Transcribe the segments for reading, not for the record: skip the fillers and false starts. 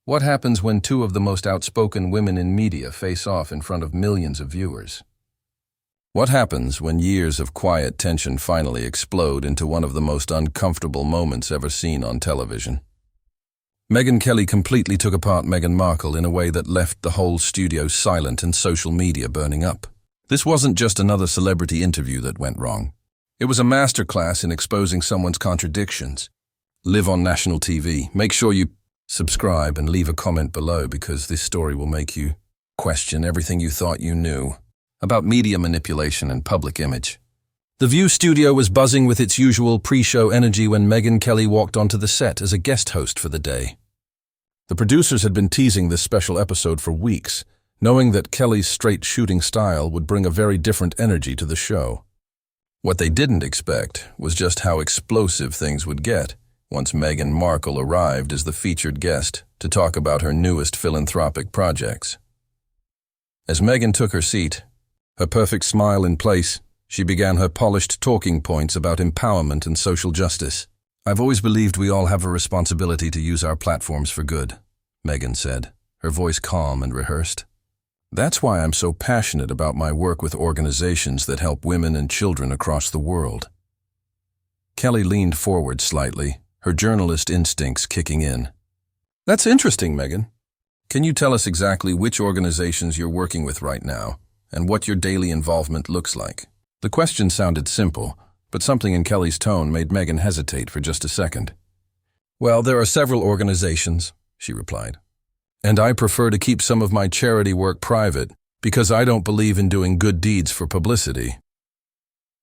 What happens when two of the most outspoken women in media face off in front of millions of viewers? What happens when years of quiet tension finally explode into one of the most uncomfortable moments ever seen on television? Megyn Kelly completely took apart Meghan Markle in a way that left the whole studio silent and social media burning up. This wasn't just another celebrity interview that went wrong. It was a masterclass in exposing someone's contradictions. Live on national TV. Make sure you subscribe and leave a comment below, because this story will make you question everything you thought you knew about media manipulation and public image. The View studio was buzzing with its usual pre-show energy when Megyn Kelly walked onto the set as a guest host for the day. The producers had been teasing this special episode for weeks, knowing that Kelly's straight shooting style would bring a very different energy to the show. What they didn't expect was just how explosive things would get once Meghan Markle arrived as the featured guest to talk about her newest philanthropic projects. As Megyn took her seat, her perfect smile in place, she began her polished talking points about empowerment and social justice. "I've always believed we all have a responsibility to use our platforms for good," Megyn said, her voice calm and rehearsed. "That's why I'm so passionate about my work with organizations that help women and children across the world." Kelly leaned forward slightly, her journalist instincts kicking in. "That's interesting, Megyn. Can you tell us exactly which organizations you're working with right now and what your daily involvement looks like?" The question sounded simple, but something in Kelly's tone made Megyn hesitate for just a second. "Well, there are several organizations," she replied. "And I prefer to keep some of my charity work private because I don't believe in doing good deeds for publicity."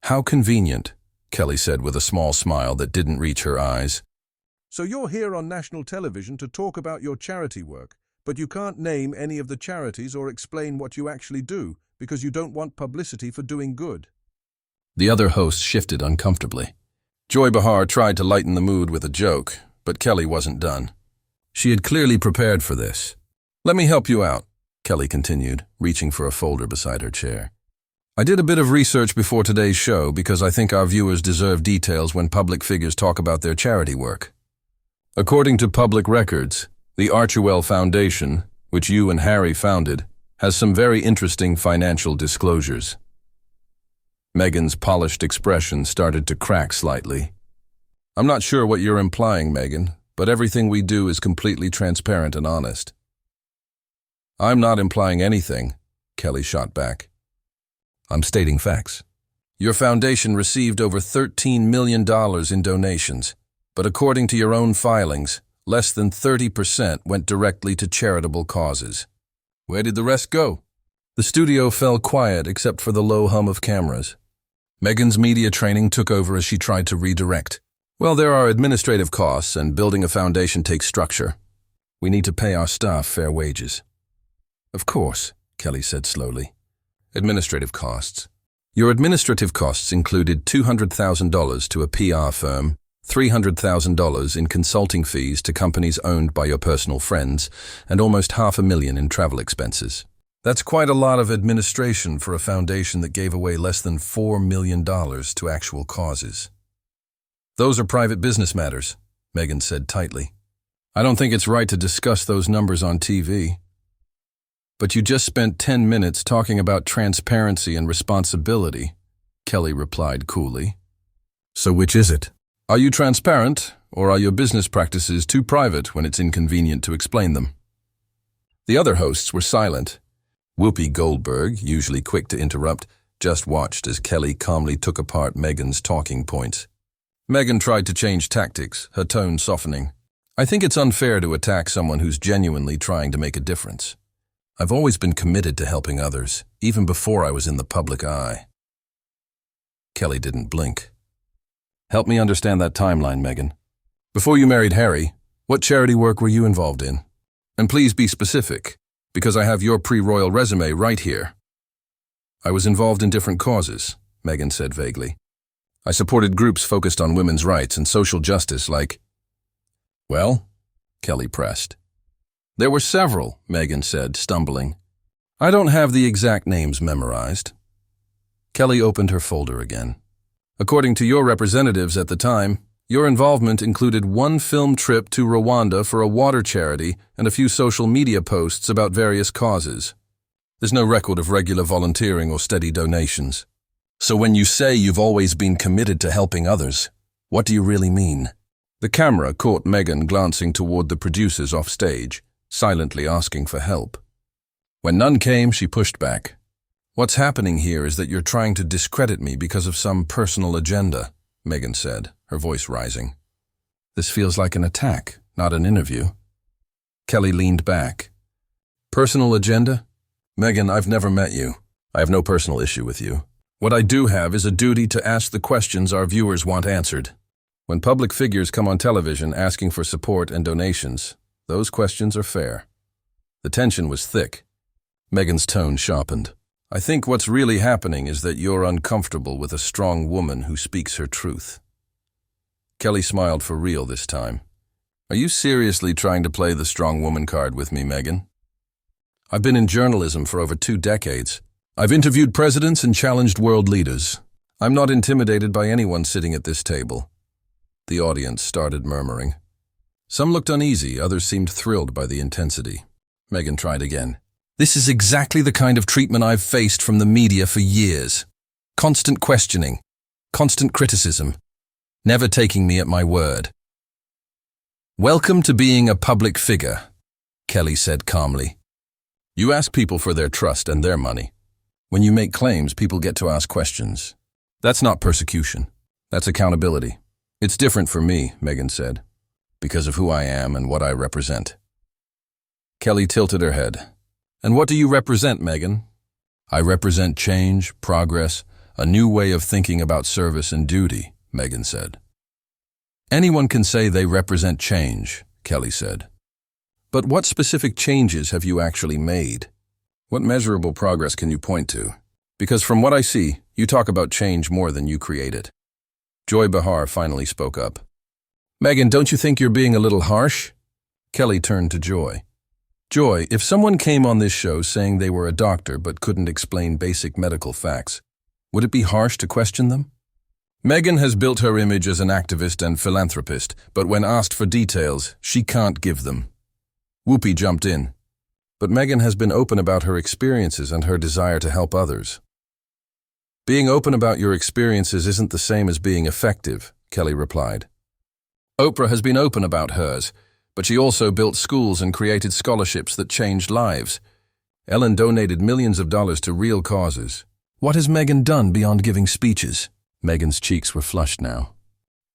"How convenient," Kelly said with a small smile that didn't reach her eyes. "So you're here on national television to talk about your charity work, but you can't name any of the charities or explain what you actually do because you don't want publicity for doing good." The other host shifted uncomfortably. Joy Behar tried to lighten the mood with a joke, but Kelly wasn't done. She had clearly prepared for this. "Let me help you out," Kelly continued, reaching for a folder beside her chair. "I did a bit of research before today's show because I think our viewers deserve details when public figures talk about their charity work. According to public records, the Archewell Foundation, which you and Harry founded, has some very interesting financial disclosures." Megyn's polished expression started to crack slightly. "I'm not sure what you're implying, Megyn, but everything we do is completely transparent and honest." "I'm not implying anything," Kelly shot back. "I'm stating facts. Your foundation received over $13 million in donations, but according to your own filings, less than 30% went directly to charitable causes. Where did the rest go?" The studio fell quiet except for the low hum of cameras. Megyn's media training took over as she tried to redirect. "Well, there are administrative costs, and building a foundation takes structure. We need to pay our staff fair wages." "Of course," Kelly said slowly. "Administrative costs. Your administrative costs included $200,000 to a PR firm, $300,000 in consulting fees to companies owned by your personal friends, and almost $500,000 in travel expenses. That's quite a lot of administration for a foundation that gave away less than $4 million to actual causes." "Those are private business matters," Megyn said tightly. "I don't think it's right to discuss those numbers on TV." "But you just spent 10 minutes talking about transparency and responsibility," Kelly replied coolly. "So which is it? Are you transparent, or are your business practices too private when it's inconvenient to explain them?" The other hosts were silent. Whoopi Goldberg, usually quick to interrupt, just watched as Kelly calmly took apart Megyn's talking points. Megyn tried to change tactics, her tone softening. "I think it's unfair to attack someone who's genuinely trying to make a difference. I've always been committed to helping others, even before I was in the public eye." Kelly didn't blink. "Help me understand that timeline, Megyn. Before you married Harry, what charity work were you involved in? And please be specific, because I have your pre-royal resume right here." "I was involved in different causes," Megyn said vaguely. "I supported groups focused on women's rights and social justice like—" "Well?" Kelly pressed. "There were several," Megyn said, stumbling. "I don't have the exact names memorized." Kelly opened her folder again. "According to your representatives at the time, Your involvement included one film trip to Rwanda for a water charity and a few social media posts about various causes. There's no record of regular volunteering or steady donations. So when you say you've always been committed to helping others, what do you really mean? The camera caught Meghan glancing toward the producers off stage, silently asking for help. When none came, she pushed back. What's happening here is that you're trying to discredit me because of some personal agenda, Meghan said, her voice rising. This feels like an attack, not an interview. Kelly leaned back. Personal agenda? Meghan, I've never met you. I have no personal issue with you. What I do have is a duty to ask the questions our viewers want answered. When public figures come on television asking for support and donations, those questions are fair. The tension was thick. Meghan's tone sharpened. I think what's really happening is that you're uncomfortable with a strong woman who speaks her truth. Kelly smiled for real this time. Are you seriously trying to play the strong woman card with me, Meghan? I've been in journalism for over 2 decades. I've interviewed presidents and challenged world leaders. I'm not intimidated by anyone sitting at this table. The audience started murmuring. Some looked uneasy, others seemed thrilled by the intensity. Meghan tried again. This is exactly the kind of treatment I've faced from the media for years. Constant questioning, constant criticism, never taking me at my word. Welcome to being a public figure, Kelly said calmly. You ask people for their trust and their money. When you make claims, people get to ask questions. That's not persecution. That's accountability. It's different for me, Meghan said, because of who I am and what I represent. Kelly tilted her head. And what do you represent, Meghan? I represent change, progress, a new way of thinking about service and duty, Meghan said. Anyone can say they represent change, Kelly said. But what specific changes have you actually made? What measurable progress can you point to? Because from what I see, you talk about change more than you create it. Joy Behar finally spoke up. Meghan, don't you think you're being a little harsh? Kelly turned to Joy. Joy, if someone came on this show saying they were a doctor but couldn't explain basic medical facts, would it be harsh to question them? Meghan has built her image as an activist and philanthropist, but when asked for details, she can't give them. Whoopi jumped in. But Meghan has been open about her experiences and her desire to help others. Being open about your experiences isn't the same as being effective, Kelly replied. Oprah has been open about hers, but she also built schools and created scholarships that changed lives. Ellen donated millions of dollars to real causes. What has Meghan done beyond giving speeches? Meghan's cheeks were flushed now.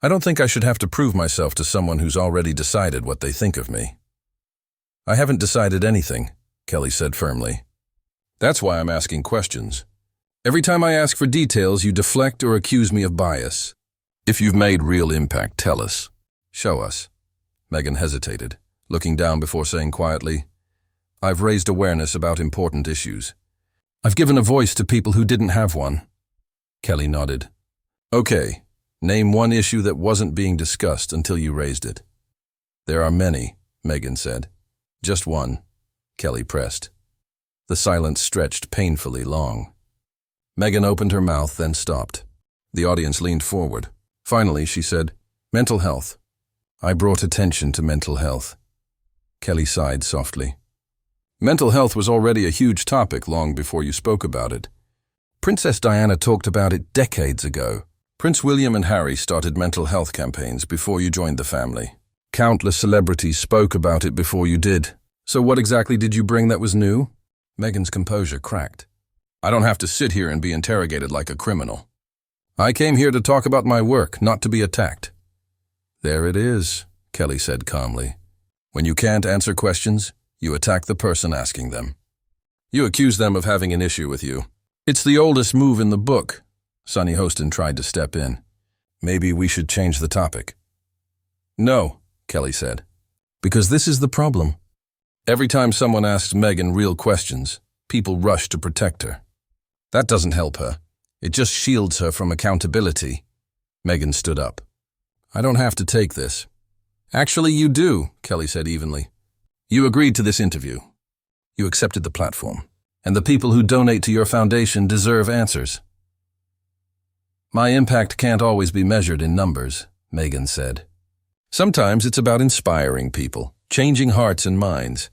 I don't think I should have to prove myself to someone who's already decided what they think of me. I haven't decided anything, Kelly said firmly. That's why I'm asking questions. Every time I ask for details, you deflect or accuse me of bias. If you've made real impact, tell us. Show us. Meghan hesitated, looking down before saying quietly, I've raised awareness about important issues. I've given a voice to people who didn't have one. Kelly nodded. Okay, name one issue that wasn't being discussed until you raised it. There are many, Meghan said. Just one, Kelly pressed. The silence stretched painfully long. Meghan opened her mouth, then stopped. The audience leaned forward. Finally, she said, Mental health. I brought attention to mental health. Kelly sighed softly. Mental health was already a huge topic long before you spoke about it. Princess Diana talked about it decades ago. Prince William and Harry started mental health campaigns before you joined the family. Countless celebrities spoke about it before you did. So what exactly did you bring that was new? Meghan's composure cracked. I don't have to sit here and be interrogated like a criminal. I came here to talk about my work, not to be attacked. There it is, Kelly said calmly. When you can't answer questions, you attack the person asking them. You accuse them of having an issue with you. It's the oldest move in the book. Sonny Hostin tried to step in. Maybe we should change the topic. No, Kelly said. Because this is the problem. Every time someone asks Meghan real questions, people rush to protect her. That doesn't help her. It just shields her from accountability. Meghan stood up. I don't have to take this. Actually, you do, Kelly said evenly. You agreed to this interview. You accepted the platform. And the people who donate to your foundation deserve answers. My impact can't always be measured in numbers, Megyn said. Sometimes it's about inspiring people, changing hearts and minds.